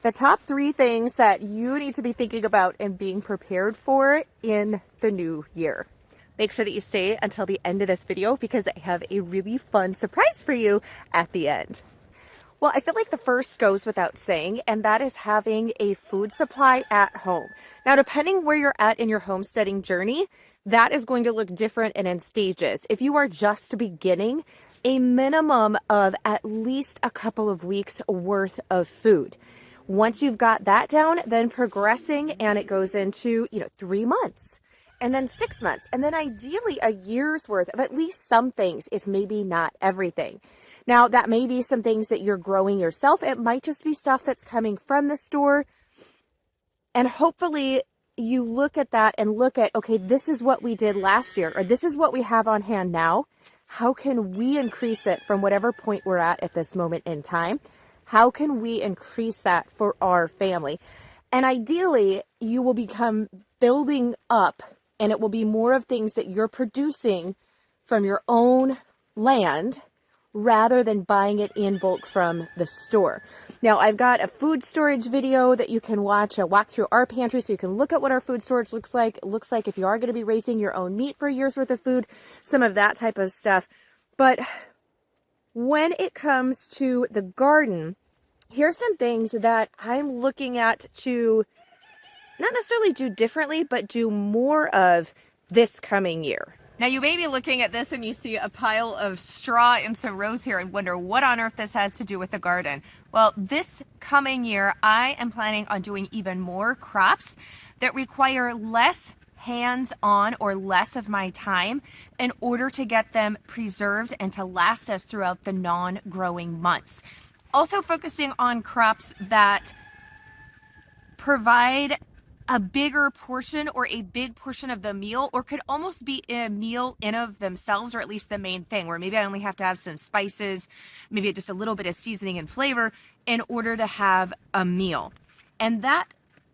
the top 3 things that you need to be thinking about and being prepared for in the new year. Make sure that you stay until the end of this video because I have a really fun surprise for you at the end. Well, I feel like the first goes without saying, and that is having a food supply at home. Now, depending where you're at in your homesteading journey, that is going to look different and in stages. If you are just beginning, a minimum of at least a couple of weeks worth of food. Once you've got that down, then progressing, and it goes into, 3 months, and then 6 months, and then ideally a year's worth of at least some things, if maybe not everything. Now, that may be some things that you're growing yourself. It might just be stuff that's coming from the store. And hopefully you look at that and look at, okay, this is what we did last year, or this is what we have on hand now. How can we increase it from whatever point we're at this moment in time? How can we increase that for our family? And ideally, you will become building up, and it will be more of things that you're producing from your own land rather than buying it in bulk from the store. Now, I've got a food storage video that you can watch, a walk through our pantry, so you can look at what our food storage looks like. It looks like if you are going to be raising your own meat for a year's worth of food, some of that type of stuff. But when it comes to the garden, here's some things that I'm looking at to not necessarily do differently, but do more of this coming year. Now, you may be looking at this and you see a pile of straw and some rows here and wonder what on earth this has to do with the garden. Well, this coming year, I am planning on doing even more crops that require less hands-on or less of my time in order to get them preserved and to last us throughout the non-growing months. Also focusing on crops that provide a bigger portion or a big portion of the meal, or could almost be a meal in of themselves, or at least the main thing, where maybe I only have to have some spices, maybe just a little bit of seasoning and flavor in order to have a meal. And that,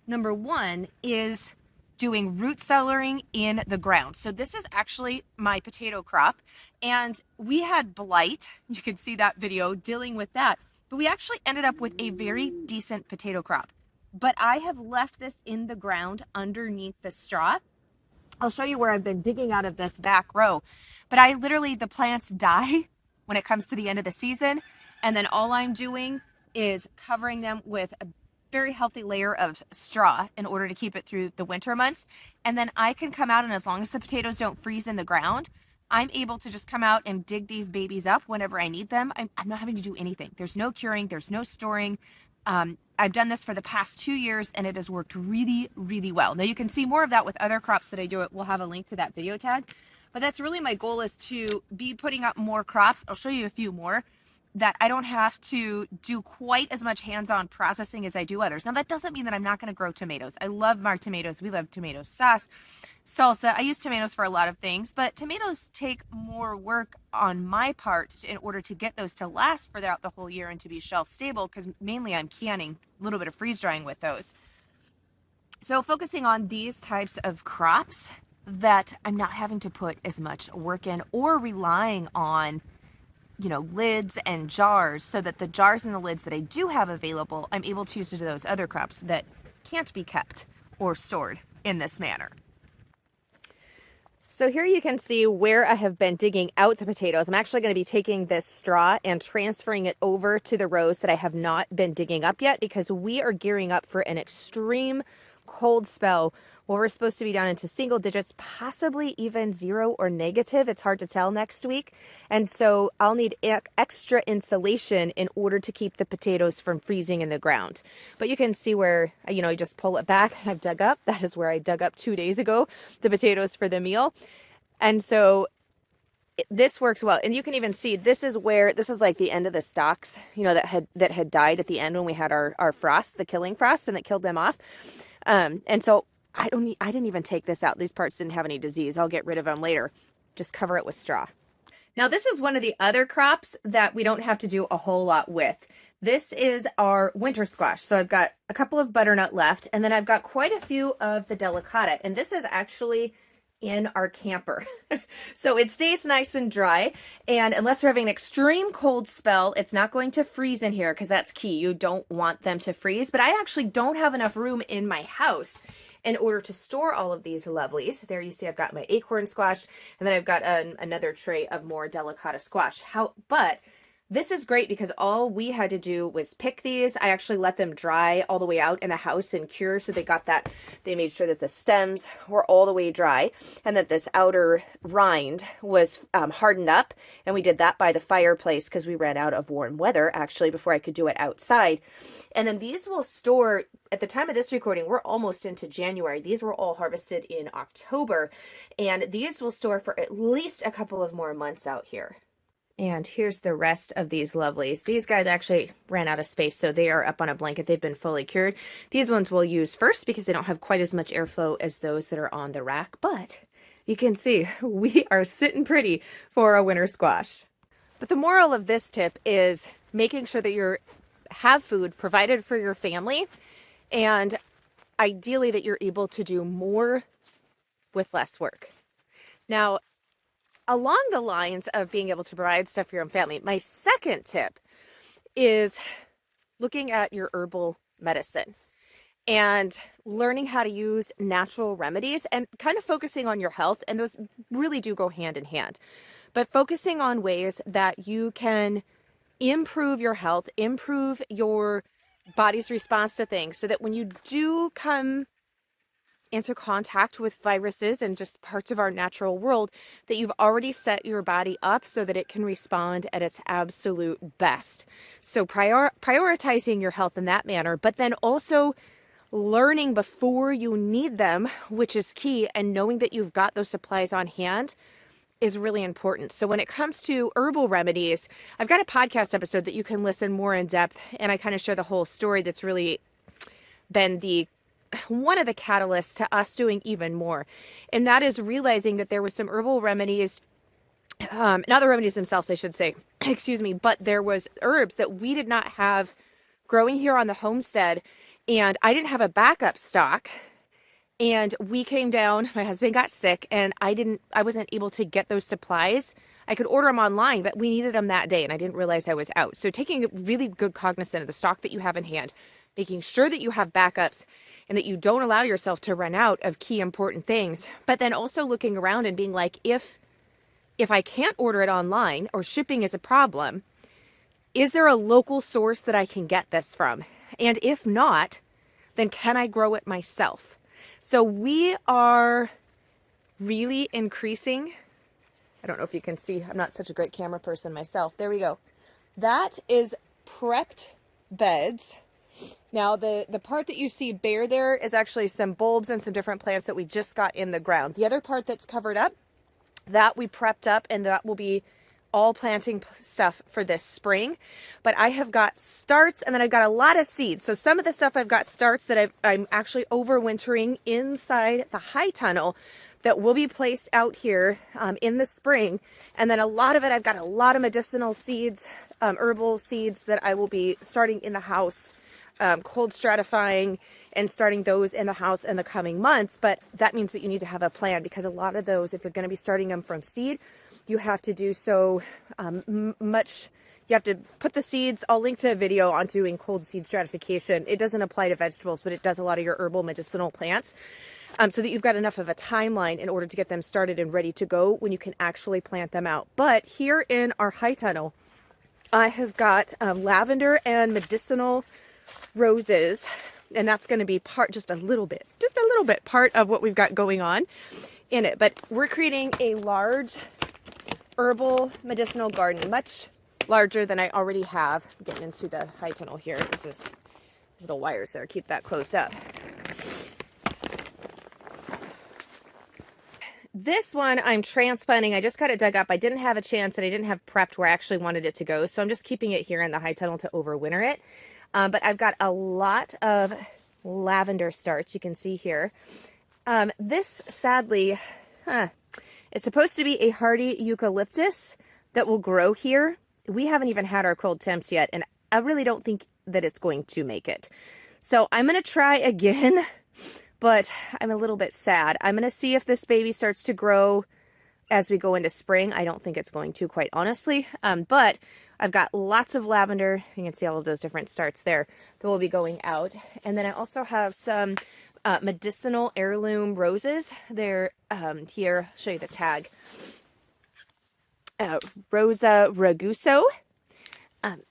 number 1, is doing root cellaring in the ground. So this is actually my potato crop, and we had blight. You can see that video dealing with that, but we actually ended up with a very decent potato crop. But I have left this in the ground underneath the straw. I'll show you where I've been digging out of this back row. But the plants die when it comes to the end of the season. And then all I'm doing is covering them with a very healthy layer of straw in order to keep it through the winter months. And then I can come out, and as long as the potatoes don't freeze in the ground, I'm able to just come out and dig these babies up whenever I need them. I'm not having to do anything. There's no curing. There's no storing. I've done this for the past 2 years, and it has worked really, really well. Now, you can see more of that with other crops that I do. We'll have a link to that video tag. But that's really my goal, is to be putting up more crops. I'll show you a few more that I don't have to do quite as much hands-on processing as I do others. Now, that doesn't mean that I'm not going to grow tomatoes. I love our tomatoes. We love tomato sauce, salsa. I use tomatoes for a lot of things, but tomatoes take more work on my part in order to get those to last throughout the whole year and to be shelf stable, because mainly I'm canning, a little bit of freeze drying with those. So focusing on these types of crops that I'm not having to put as much work in, or relying on lids and jars, so that the jars and the lids that I do have available, I'm able to use to those other crops that can't be kept or stored in this manner. So here you can see where I have been digging out the potatoes. I'm actually going to be taking this straw and transferring it over to the rows that I have not been digging up yet, because we are gearing up for an extreme cold spell where we're supposed to be down into single digits, possibly even 0 or negative. It's hard to tell next week. And so I'll need extra insulation in order to keep the potatoes from freezing in the ground. But you can see where, you just pull it back. I've dug up. That is where I dug up 2 days ago, the potatoes for the meal. And so this works well. And you can even see, this is like the end of the stalks, that had died at the end when we had our frost, the killing frost, and it killed them off. And so I didn't even take this out. These parts didn't have any disease. I'll get rid of them later. Just cover it with straw. Now, this is one of the other crops that we don't have to do a whole lot with. This is our winter squash. So I've got a couple of butternut left, and then I've got quite a few of the delicata. And this is actually in our camper. So it stays nice and dry. And unless we're having an extreme cold spell, it's not going to freeze in here because that's key. You don't want them to freeze. But I actually don't have enough room in my house in order to store all of these lovelies. There you see I've got my acorn squash, and then I've got another tray of more delicata squash. But this is great because all we had to do was pick these. I actually let them dry all the way out in the house and cure. So they made sure that the stems were all the way dry and that this outer rind was hardened up. And we did that by the fireplace because we ran out of warm weather actually before I could do it outside. And then these will store, at the time of this recording, we're almost into January. These were all harvested in October. And these will store for at least a couple of more months out here. And here's the rest of these lovelies. These guys actually ran out of space, so they are up on a blanket. They've been fully cured. These ones we'll use first because they don't have quite as much airflow as those that are on the rack. But you can see we are sitting pretty for a winter squash. But the moral of this tip is making sure that you have food provided for your family, and ideally that you're able to do more with less work. Now, along the lines of being able to provide stuff for your own family, my second tip is looking at your herbal medicine and learning how to use natural remedies and kind of focusing on your health. And those really do go hand in hand, but focusing on ways that you can improve your health, improve your body's response to things, so that when you do come into contact with viruses and just parts of our natural world, that you've already set your body up so that it can respond at its absolute best. So prioritizing your health in that manner, but then also learning before you need them, which is key, and knowing that you've got those supplies on hand is really important. So when it comes to herbal remedies, I've got a podcast episode that you can listen more in depth, and I kind of share the whole story that's really been one of the catalysts to us doing even more. And that is realizing that there was some herbal remedies, not the remedies themselves, I should say, excuse me, but there was herbs that we did not have growing here on the homestead, and I didn't have a backup stock. And we came down, my husband got sick, and I wasn't able to get those supplies. I could order them online, but we needed them that day, and I didn't realize I was out. So taking a really good cognizance of the stock that you have in hand, making sure that you have backups, and that you don't allow yourself to run out of key important things. But then also looking around and being like, if I can't order it online or shipping is a problem, is there a local source that I can get this from? And if not, then can I grow it myself? So we are really increasing. I don't know if you can see, I'm not such a great camera person myself. There we go. That is prepped beds. Now, the part that you see bare there is actually some bulbs and some different plants that we just got in the ground. The other part that's covered up, that we prepped up, and that will be all planting stuff for this spring. But I have got starts, and then I've got a lot of seeds. So some of the stuff I've got starts that I'm actually overwintering inside the high tunnel that will be placed out here in the spring. And then a lot of it, I've got a lot of medicinal seeds, herbal seeds that I will be starting in the house, cold stratifying and starting those in the house in the coming months. But that means that you need to have a plan, because a lot of those, if you're going to be starting them from seed, you have to do so much. You have to put the seeds. I'll link to a video on doing cold seed stratification. It doesn't apply to vegetables, but it does a lot of your herbal medicinal plants, so that you've got enough of a timeline in order to get them started and ready to go when you can actually plant them out. But here in our high tunnel, I have got lavender and medicinal roses, and that's going to be just a little bit part of what we've got going on in it. But we're creating a large herbal medicinal garden, much larger than I already have. I'm getting into the high tunnel here. These little wires there, keep that closed up. This one I'm transplanting. I just got it dug up. I didn't have a chance, and I didn't have prepped where I actually wanted it to go. So I'm just keeping it here in the high tunnel to overwinter it. But I've got a lot of lavender starts, you can see here. This, sadly, it's supposed to be a hardy eucalyptus that will grow here. We haven't even had our cold temps yet, and I really don't think that it's going to make it. So I'm going to try again but I'm a little bit sad. I'm going to see if this baby starts to grow as we go into spring. I don't think it's going to, quite honestly, but I've got lots of lavender. You can see all of those different starts there that will be going out. And then I also have some medicinal heirloom roses. They're here, I'll show you the tag. Rosa Raguso.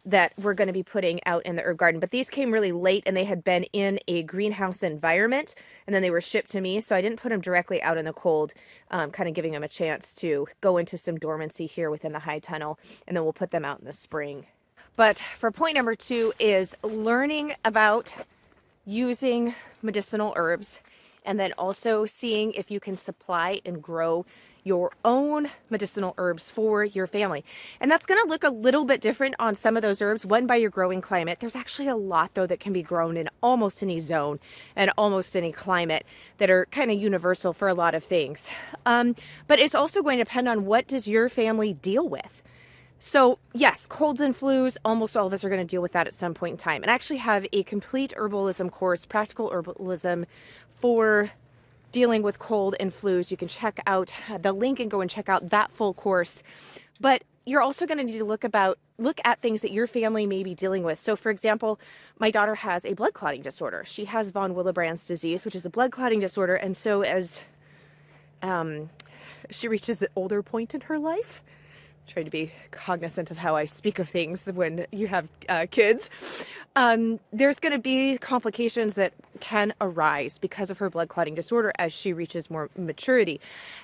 That we're going to be putting out in the herb garden. But these came really late and they had been in a greenhouse environment and then they were shipped to me. So I didn't put them directly out in the cold, kind of giving them a chance to go into some dormancy here within the high tunnel, and then we'll put them out in the spring. But for point number 2 is learning about using medicinal herbs, and then also seeing if you can supply and grow your own medicinal herbs for your family. And that's going to look a little bit different on some of those herbs, one by your growing climate. There's actually a lot though that can be grown in almost any zone and almost any climate that are kind of universal for a lot of things. But it's also going to depend on what does your family deal with. So yes, colds and flus, almost all of us are going to deal with that at some point in time. And I actually have a complete herbalism course, practical herbalism for dealing with cold and flus. You can check out the link and go and check out that full course. But you're also going to need to look at things that your family may be dealing with. So for example, my daughter has a blood clotting disorder. She has von Willebrand's disease, which is a blood clotting disorder. And so as she reaches an older point in her life, try to be cognizant of how I speak of things when you have kids. There's going to be complications that can arise because of her blood clotting disorder as she reaches more maturity.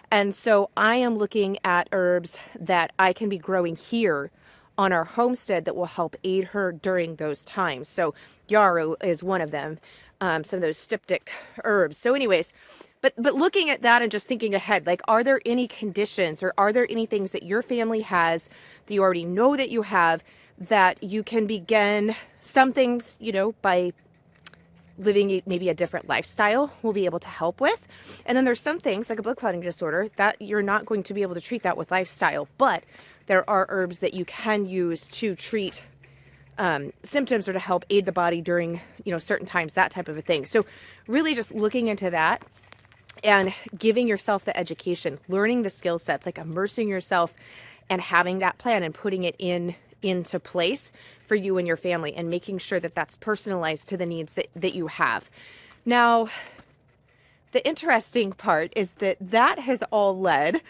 And so I am looking at herbs that I can be growing here on our homestead that will help aid her during those times. So yarrow is one of them, some of those styptic herbs. So anyways, But looking at that and just thinking ahead, like, are there any conditions or are there any things that your family has that you already know that you have that you can begin some things, you know, by living maybe a different lifestyle will be able to help with. And then there's some things like a blood clotting disorder that you're not going to be able to treat that with lifestyle, but there are herbs that you can use to treat symptoms or to help aid the body during, you know, certain times, that type of a thing. So really just looking into that and giving yourself the education, learning the skill sets, like immersing yourself and having that plan and putting it into place for you and your family and making sure that that's personalized to the needs that you have. Now, the interesting part is that has all led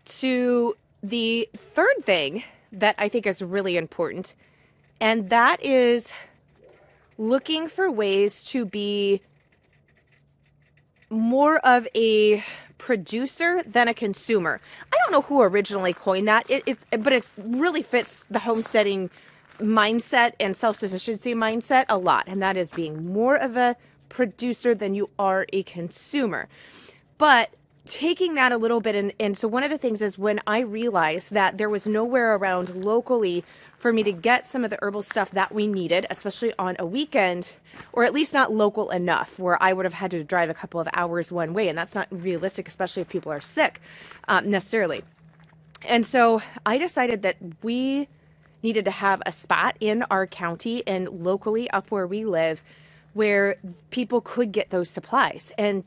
to the third thing that I think is really important, and that is looking for ways to be more of a producer than a consumer. I don't know who originally coined that, but it really fits the homesteading mindset and self-sufficiency mindset a lot, and that is being more of a producer than you are a consumer. But taking that a little bit, and so one of the things is when I realized that there was nowhere around locally for me to get some of the herbal stuff that we needed, especially on a weekend, or at least not local enough where I would have had to drive a couple of hours one way. And that's not realistic, especially if people are sick necessarily. And so I decided that we needed to have a spot in our county and locally up where we live where people could get those supplies, and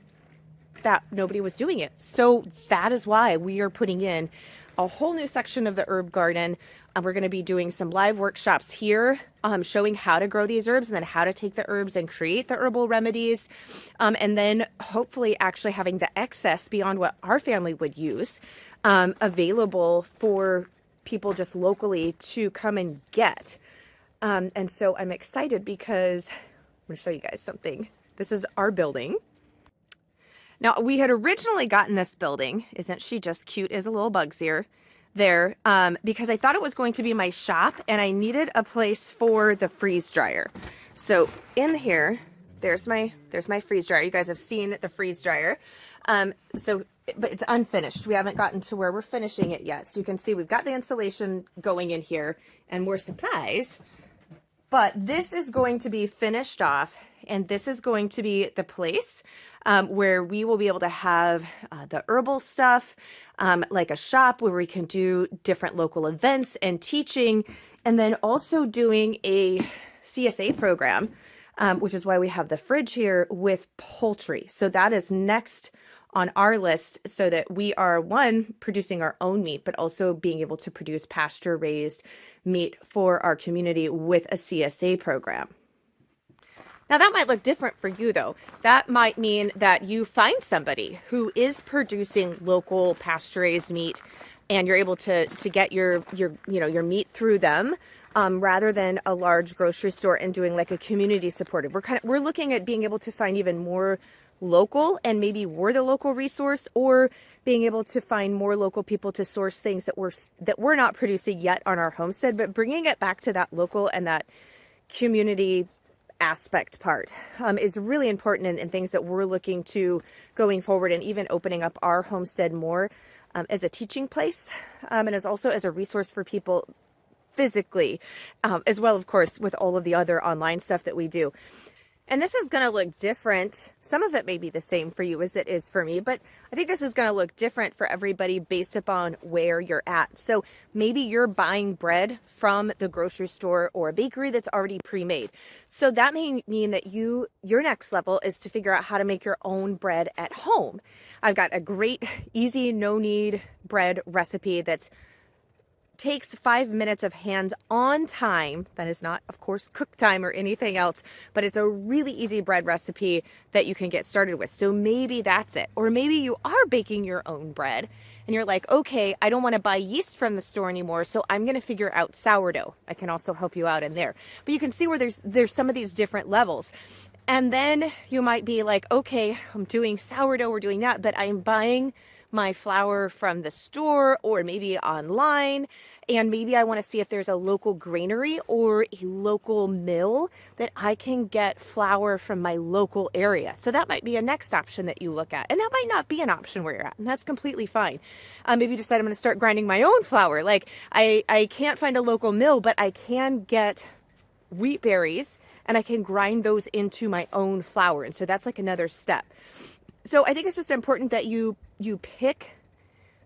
that nobody was doing it. So that is why we are putting in a whole new section of the herb garden. We're going to be doing some live workshops here, showing how to grow these herbs and then how to take the herbs and create the herbal remedies. And then hopefully actually having the excess beyond what our family would use available for people just locally to come and get. And so I'm excited because I'm going to show you guys something. This is our building. Now, we had originally gotten this building, isn't she just cute as a little bug's ear there, because I thought it was going to be my shop and I needed a place for the freeze dryer. So in here, there's my freeze dryer. You guys have seen the freeze dryer. But it's unfinished. We haven't gotten to where we're finishing it yet. So you can see we've got the insulation going in here and more supplies, but this is going to be finished off. And this is going to be the place where we will be able to have the herbal stuff, like a shop where we can do different local events and teaching, and then also doing a CSA program which is why we have the fridge here with poultry. So that is next on our list, so that we are, one, producing our own meat, but also being able to produce pasture-raised meat for our community with a CSA program. Now that might look different for you though. That might mean that you find somebody who is producing local pasture-raised meat, and you're able to get your meat through them, rather than a large grocery store and doing like a community supportive. We're looking at being able to find even more local, and maybe we're the local resource, or being able to find more local people to source things that we're not producing yet on our homestead, but bringing it back to that local and that community aspect part is really important, and things that we're looking to going forward, and even opening up our homestead more as a teaching place, and as also as a resource for people physically, as well, of course, with all of the other online stuff that we do. And this is going to look different. Some of it may be the same for you as it is for me, but I think this is going to look different for everybody based upon where you're at. So maybe you're buying bread from the grocery store or a bakery that's already pre-made. So that may mean that your next level is to figure out how to make your own bread at home. I've got a great, easy, no-knead bread recipe that's takes 5 minutes of hands-on time. That is not, of course, cook time or anything else, but it's a really easy bread recipe that you can get started with. So maybe that's it. Or maybe you are baking your own bread and you're like, okay, I don't want to buy yeast from the store anymore, so I'm going to figure out sourdough. I can also help you out in there. But you can see where there's some of these different levels. And then you might be like, okay, I'm doing sourdough, we're doing that, but I'm buying my flour from the store or maybe online, and maybe I want to see if there's a local granary or a local mill that I can get flour from my local area. So that might be a next option that you look at, and that might not be an option where you're at, and that's completely fine. Maybe you decide I'm going to start grinding my own flour. Like I can't find a local mill, but I can get wheat berries and I can grind those into my own flour, and so that's like another step. So I think it's just important that you pick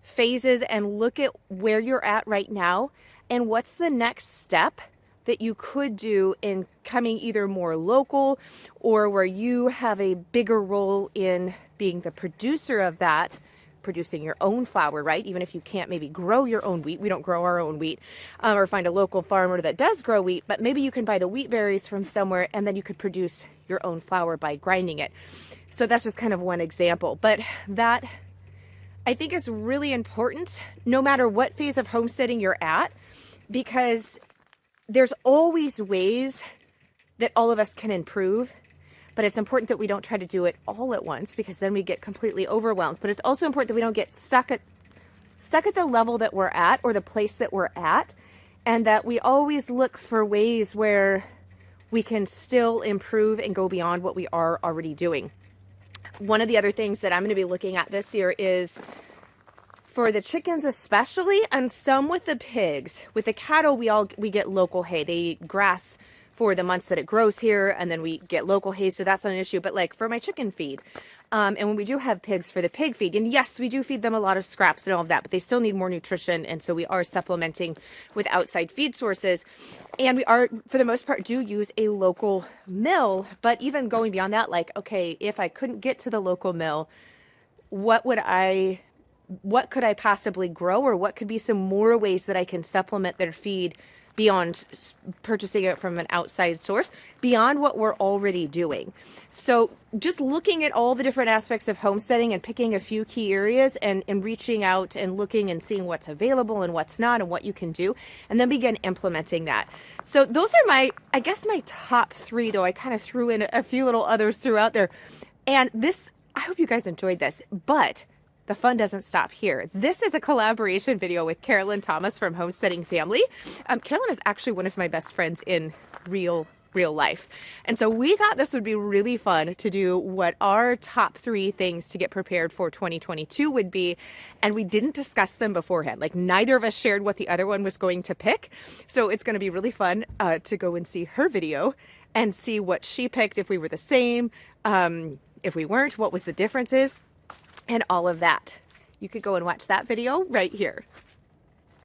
phases and look at where you're at right now and what's the next step that you could do in coming either more local, or where you have a bigger role in being the producer of that, producing your own flour, right? Even if you can't maybe grow your own wheat. We don't grow our own wheat, or find a local farmer that does grow wheat, but maybe you can buy the wheat berries from somewhere and then you could produce your own flour by grinding it. So that's just kind of one example, but that I think is really important no matter what phase of homesteading you're at, because there's always ways that all of us can improve, but it's important that we don't try to do it all at once, because then we get completely overwhelmed. But it's also important that we don't get stuck at the level that we're at or the place that we're at, and that we always look for ways where we can still improve and go beyond what we are already doing. One of the other things that I'm going to be looking at this year is for the chickens especially, and some with the pigs. With the cattle, we get local hay. They eat grass for the months that it grows here, and then we get local hay, so that's not an issue. But like for my chicken feed, and when we do have pigs for the pig feed, and yes, we do feed them a lot of scraps and all of that, but they still need more nutrition, and so we are supplementing with outside feed sources. And we are, for the most part, do use a local mill. But even going beyond that, like, okay, if I couldn't get to the local mill, what could I possibly grow, or what could be some more ways that I can supplement their feed beyond purchasing it from an outside source, beyond what we're already doing. So just looking at all the different aspects of homesteading and picking a few key areas and reaching out and looking and seeing what's available and what's not and what you can do, and then begin implementing that. So those are my top 3, though I kind of threw in a few little others throughout there. And this, I hope you guys enjoyed this, but the fun doesn't stop here. This is a collaboration video with Carolyn Thomas from Homesteading Family. Carolyn is actually one of my best friends in real life. And so we thought this would be really fun to do what our top 3 things to get prepared for 2022 would be. And we didn't discuss them beforehand. Like, neither of us shared what the other one was going to pick. So it's going to be really fun to go and see her video and see what she picked, if we were the same, if we weren't, what was the differences, and all of that. You could go and watch that video right here.